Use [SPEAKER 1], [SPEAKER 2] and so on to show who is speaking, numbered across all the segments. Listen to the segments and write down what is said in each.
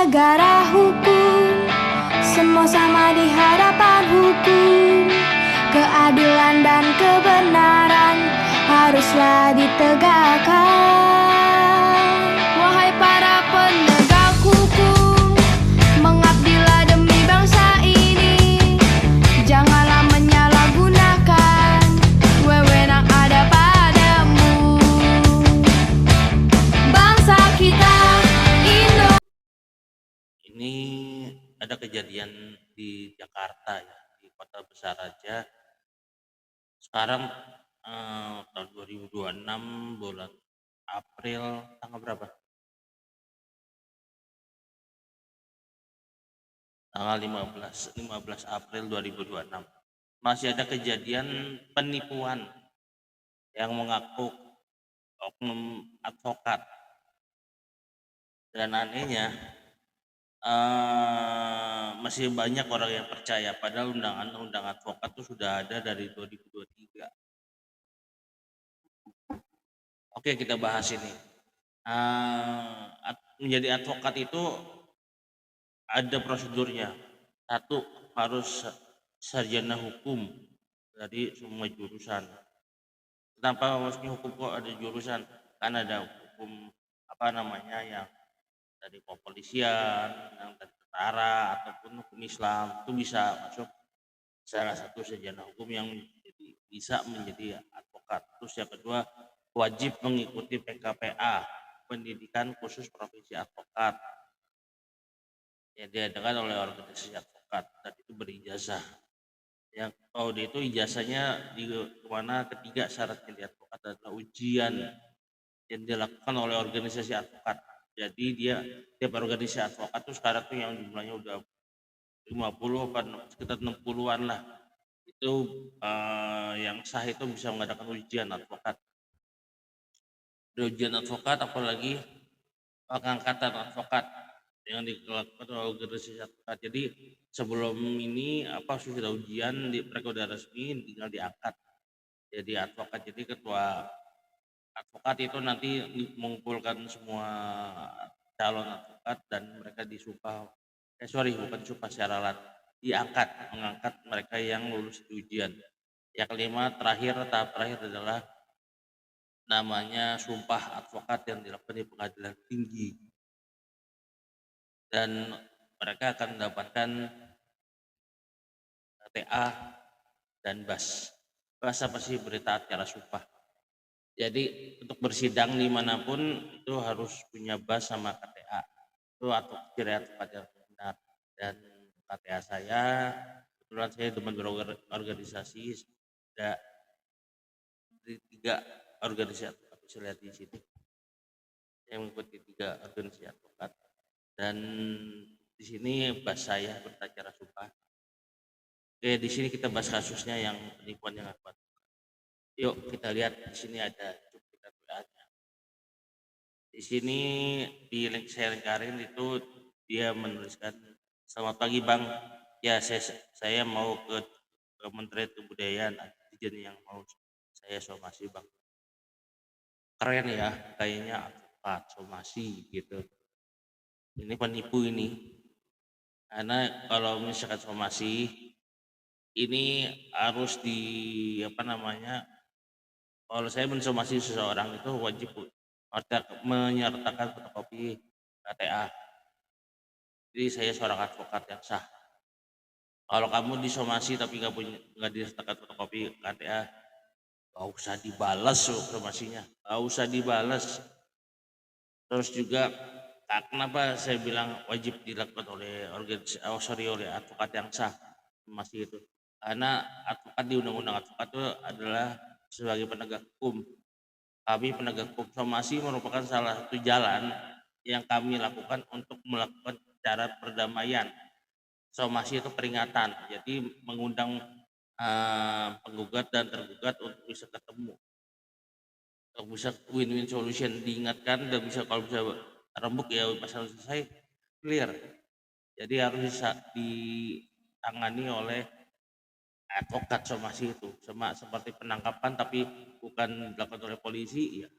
[SPEAKER 1] negara hukum, semua sama di hadapan hukum. Keadilan dan kebenaran haruslah ditegakkan. Wahai para penegak hukum, mengabdilah demi bangsa ini. Janganlah menyalahgunakan wewenang ada padamu. Bangsa kita Indonesia.
[SPEAKER 2] Ini ada kejadian di Jakarta ya, di kota besar aja. Sekarang tahun 2026 bulan April tanggal berapa? Tanggal 15 April 2026. Masih ada kejadian penipuan yang mengaku oknum advokat. Dan anehnya masih banyak orang yang percaya padahal undang-undang advokat itu sudah ada dari 2023. Oke, kita bahas ini. Menjadi advokat itu ada prosedurnya. Satu, harus sarjana hukum dari semua jurusan. Kenapa maksudnya hukum kok ada jurusan? Kan ada hukum yang dari kepolisian, yang dari tentara ataupun hukum Islam, itu bisa masuk salah satu sarjana hukum yang bisa menjadi advokat. Terus yang kedua, wajib mengikuti PKPA, pendidikan khusus profesi advokat, yang diadakan oleh organisasi advokat dan itu berijazah. Yang itu ijazahnya di mana ketiga syaratnya di advokat adalah ujian yang dilakukan oleh organisasi advokat. Jadi tiap organisasi advokat tuh sekarang tuh yang jumlahnya udah 50 sekitar 60-an lah. Itu yang sah itu bisa mengadakan ujian advokat. Ujian advokat apalagi pengangkatan advokat yang dilakukan oleh organisasi advokat. Jadi sebelum ini sudah ujian mereka udah resmi tinggal diangkat jadi advokat. Jadi ketua advokat itu nanti mengumpulkan semua calon advokat dan mereka disumpah bukan disumpah secara mengangkat mereka yang lulus di ujian. Yang kelima, tahap terakhir adalah namanya sumpah advokat yang dilakukan di pengadilan tinggi, dan mereka akan mendapatkan TA dan BAS. BAS apa sih? Berita acara sumpah. Jadi untuk bersidang dimanapun itu harus punya BAS sama KTA. Itu atau ciri advokat yang benar. Dan KTA saya, kebetulan saya teman berorganisasi, ada di 3 organisasi advokat, bisa lihat di sini. Saya mengikuti 3 organisasi advokat. Dan di sini BAS saya berita acara sumpah. Oke, di sini kita bahas kasusnya yang penipuan yang akurat. Yuk kita lihat di sini ada cuplikan WA-nya. Di sini di link saya lingkarin itu dia menuliskan, "Selamat pagi Bang, ya saya mau ke Kementerian Kebudayaan, izin yang mau saya somasi Bang." Keren ya, kayaknya advokat somasi gitu. Ini penipu ini. Karena kalau misalkan somasi ini harus kalau saya mensomasi seseorang itu wajib menyertakan fotokopi KTA. Jadi saya seorang advokat yang sah. Kalau kamu disomasi tapi nggak disertakan fotokopi KTA, nggak usah dibalas somasinya, nggak usah dibalas. Terus juga kenapa saya bilang wajib dilakukan oleh oleh advokat yang sah somasi itu? Karena advokat di undang-undang advokat itu adalah sebagai penegak hukum. Kami penegak hukum, somasi merupakan salah satu jalan yang kami lakukan untuk melakukan cara perdamaian. Somasi itu peringatan, jadi mengundang penggugat dan tergugat untuk bisa ketemu, untuk bisa win-win solution, diingatkan dan kalau bisa rembuk ya masalah selesai, clear. Jadi harus bisa ditangani oleh advokat somasi itu, sama seperti penangkapan tapi bukan dilakukan oleh polisi, ya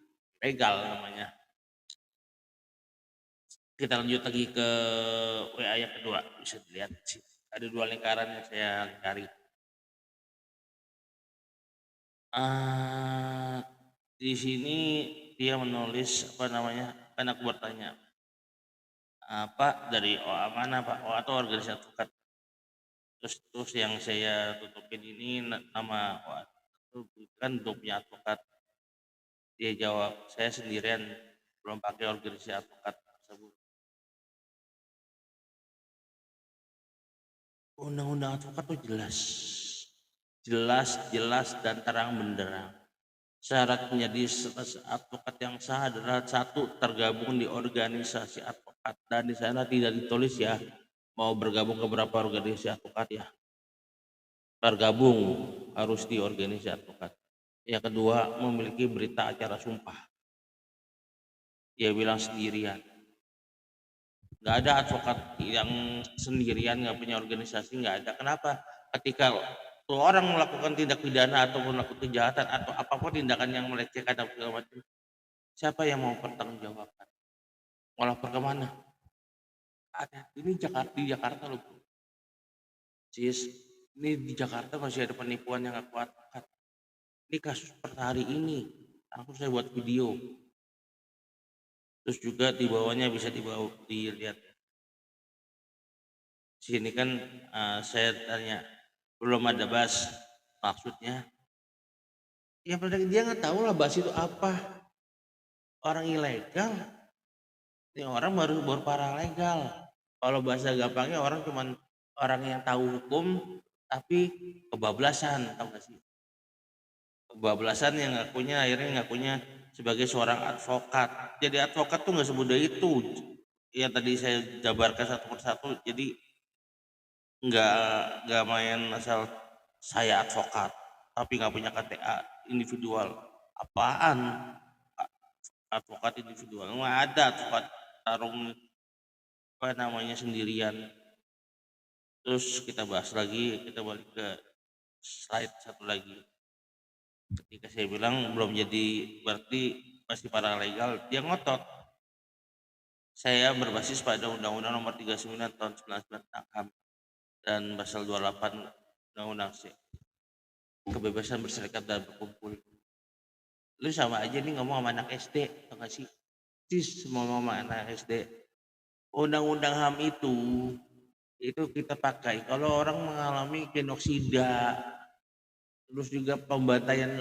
[SPEAKER 2] legal namanya. Kita lanjut lagi ke WA yang kedua, bisa dilihat sih. Ada 2 lingkaran yang saya lingkari. Ah, di sini dia menulis apa namanya? Kan aku bertanya, Pak dari OA mana Pak? OA atau organisasi advokat? Terus yang saya tutupin ini nama OA itu kan belum punya advokat. Dia jawab, saya sendirian belum pakai organisasi advokat tersebut. Undang-undang advokat tuh jelas. Jelas dan terang benderang. Syarat menjadi advokat yang sah adalah satu, tergabung di organisasi advokat, dan di sana tidak ditulis ya mau bergabung ke berapa organisasi advokat ya. Tergabung harus di organisasi advokat. Yang kedua, memiliki berita acara sumpah. Dia bilang sendirian. Nggak ada advokat yang sendirian nggak punya organisasi, nggak ada. Kenapa? Ketika orang melakukan tindak pidana ataupun melakukan kejahatan atau apapun tindakan yang melecehkan atau segala macam, siapa yang mau pertanggungjawabkan? Mau lapor ke mana? Ada. Ini di Jakarta loh, bro. Sis, ini di Jakarta masih ada penipuan yang nggak kuat. Ini kasus per hari ini. Aku saya buat video. Terus juga di bawahnya bisa dilihat. Sini kan saya tanya, belum ada bas, maksudnya ya dia nggak tahu lah bas itu apa, orang ilegal, ini orang baru paralegal. Kalau bahasa gampangnya orang cuman orang yang tahu hukum tapi kebablasan, tahu gak sih? Kebablasan yang akhirnya ngakunya sebagai seorang advokat. Jadi advokat tuh nggak semudah itu yang tadi saya jabarkan satu persatu. Jadi nggak main asal saya advokat tapi nggak punya KTA individual. Apaan advokat individual? Nggak ada advokat tarung apa namanya sendirian. Terus kita bahas lagi, kita balik ke slide satu lagi. Ketika saya bilang belum jadi berarti masih paralegal, dia ngotot. Saya berbasis pada Undang-Undang Nomor 39 Tahun 99 tentang HAM dan pasal 28 Undang-Undang kebebasan berserikat dan berkumpul. Lu sama aja nih ngomong sama anak SD, tau gak sih? Semua sama anak SD. Undang-undang HAM itu kita pakai kalau orang mengalami genosida, terus juga pembantaian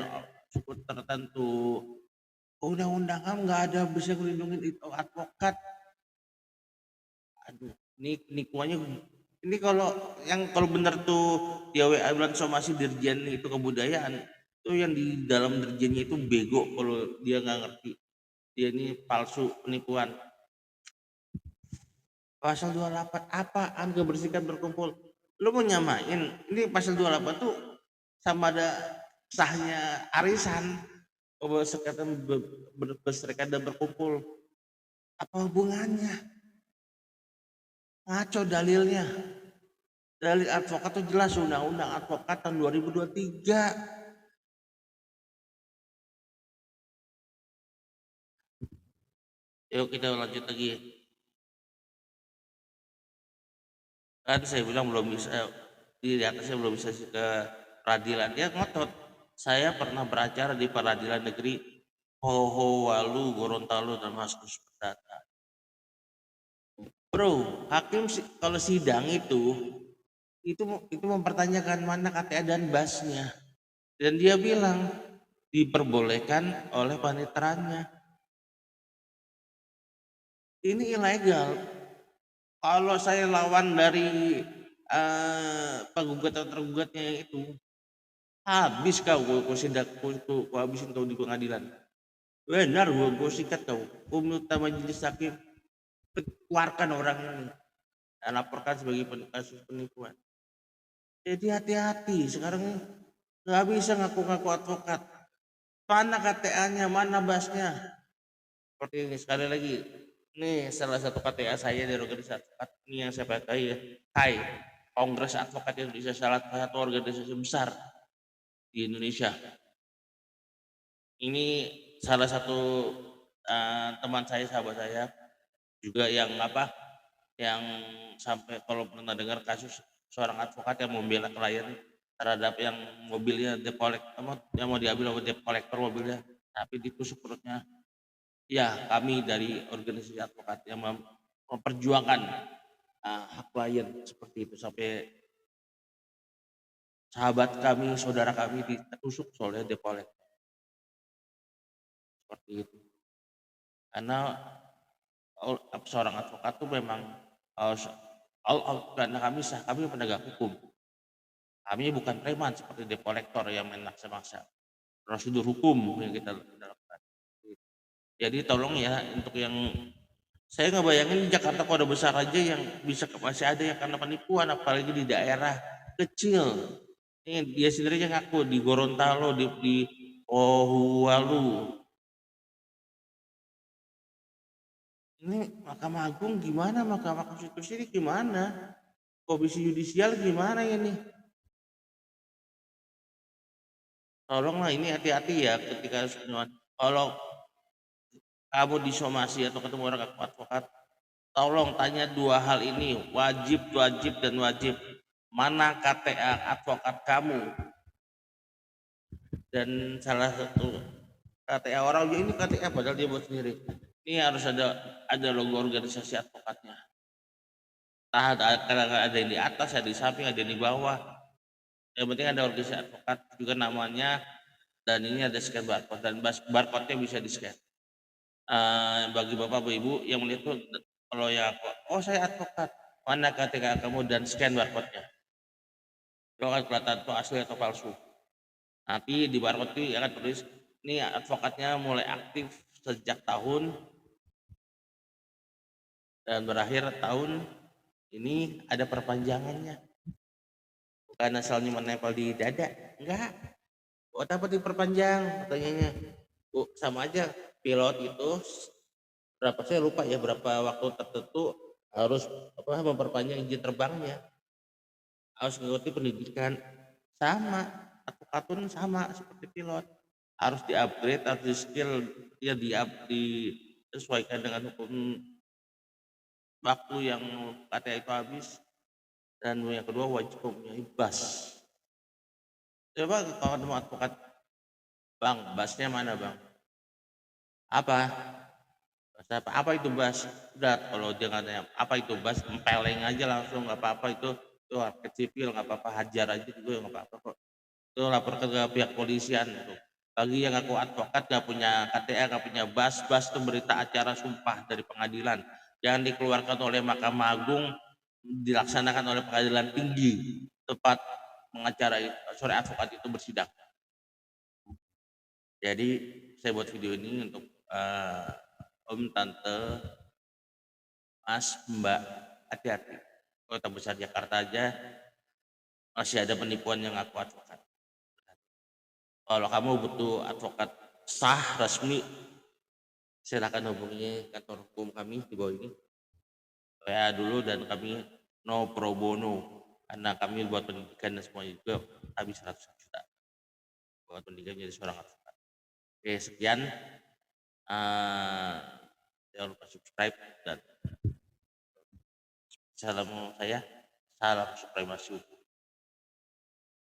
[SPEAKER 2] suku tertentu. Undang-undang HAM nggak ada bisa melindungi itu advokat. Aduh, ini kuanya ini kalau benar tuh dia WA bulan somasi dirjen itu kebudayaan, itu yang di dalam dirjennya itu bego kalau dia nggak ngerti. Dia ini palsu, penipuan. Pasal 28 apaan kebersihan berkumpul? Lu mau nyamain ini pasal 28 tuh sama ada sahnya arisan, berserikat dan berkumpul. Apa hubungannya? Ngaco dalilnya. Dalil advokat tuh jelas undang-undang advokat tahun 2023. Yuk kita lanjut lagi. Kan saya bilang belum bisa, di atasnya belum bisa ke peradilan. Dia ngotot. Saya pernah beracara di peradilan negeri Pohowalu, Gorontalo dan Maskus Perdata. Bro, hakim kalau sidang itu mempertanyakan mana KTA dan basnya. Dan dia bilang diperbolehkan oleh paniteranya. Ini ilegal. Kalau saya lawan dari penggugat atau tergugatnya itu, habis kau habisin kau di pengadilan. Benar, gue sikat kau. Minta majelis hakim keluarkan orang ini dan laporkan sebagai kasus penipuan. Jadi hati-hati, sekarang nggak bisa ngaku-ngaku advokat. Mana KTA-nya, mana basnya? Seperti ini sekali lagi. Ini salah satu KTA saya dari organisasi advokat ini yang saya pakai ya. Hai, Kongres Advokat Indonesia, salah satu organisasi besar di Indonesia. Ini salah satu teman saya, sahabat saya, juga yang apa, yang sampai kalau pernah dengar kasus seorang advokat yang membela klien terhadap yang mobilnya debt yang mau diambil oleh debt collector mobilnya, tapi ditusuk perutnya. Ya, kami dari organisasi advokat yang memperjuangkan hak klien seperti itu sampai sahabat kami, saudara kami ditusuk oleh debt collector seperti itu. Karena seorang advokat tuh memang harus karena kami penegak hukum. Kami bukan preman seperti debt collector yang main maksa-maksa. Prosedur hukum yang kita lakukan. Jadi tolong ya untuk yang saya nggak bayangin di Jakarta Kota besar aja yang bisa masih ada yang karena penipuan, apalagi di daerah kecil. Ini dia sendiri yang ngaku di Gorontalo, di Ohuwalu. Ini Mahkamah Agung gimana? Mahkamah Konstitusi ini gimana? Komisi Yudisial gimana ini? Tolonglah ini hati-hati ya ketika kalau kamu disomasi atau ketemu orang advokat, tolong tanya dua hal ini, wajib dan wajib. Mana KTA advokat kamu? Dan salah satu KTA orang ini KTA padahal dia buat sendiri. Ini harus ada logo organisasi advokatnya. Ada yang di atas, ada di samping, ada yang di bawah. Yang penting ada organisasi advokat juga namanya, dan ini ada scan barcode dan barcode-nya bisa di scan. Bagi bapak ibu yang melihat tuh, kalau ya oh saya advokat, mana KTK kamu dan scan barcode-nya. Kalau kan kelihatan itu asli atau palsu. Nanti di barcode itu akan tulis ini advokatnya mulai aktif sejak tahun dan berakhir tahun ini, ada perpanjangannya. Bukan asalnya menempel di dada, enggak. Buat apa diperpanjang? Pertanyaannya, Bu, sama aja pilot itu berapa, saya lupa ya, berapa waktu tertentu harus memperpanjang izin terbangnya, harus mengikuti pendidikan. Sama advokat pun sama seperti pilot, harus di-upgrade, harus di-skill, ya disesuaikan dengan hukum waktu yang KTA itu habis. Dan yang kedua wajib mempunyai BAS. Coba kalau ketemu advokat, Bang, BAS-nya mana Bang? Apa? Apa itu BAS? Udah, kalau dia katanya apa itu BAS, empeleng aja langsung, nggak apa-apa itu hak sipil, nggak apa-apa, hajar aja juga nggak apa-apa kok. Itu lapor ke pihak polisian tuh. Bagi yang aku advokat nggak punya KTA, nggak punya BAS, BAS itu berita acara sumpah dari pengadilan yang dikeluarkan oleh Mahkamah Agung, dilaksanakan oleh pengadilan tinggi tepat sore advokat itu bersidang. Jadi saya buat video ini untuk Om, Tante, Mas, Mbak, hati-hati. Kota besar Jakarta aja masih ada penipuan yang ngaku advokat. Kalau kamu butuh advokat sah resmi, silakan hubungi kantor hukum kami di bawah ini. Saya dulu, dan kami no pro bono karena kami buat pendidikan dan semuanya juga habis 100 juta buat pendidikan jadi seorang advokat. Oke, sekian. Jangan lupa subscribe dan salam supremasi hukum.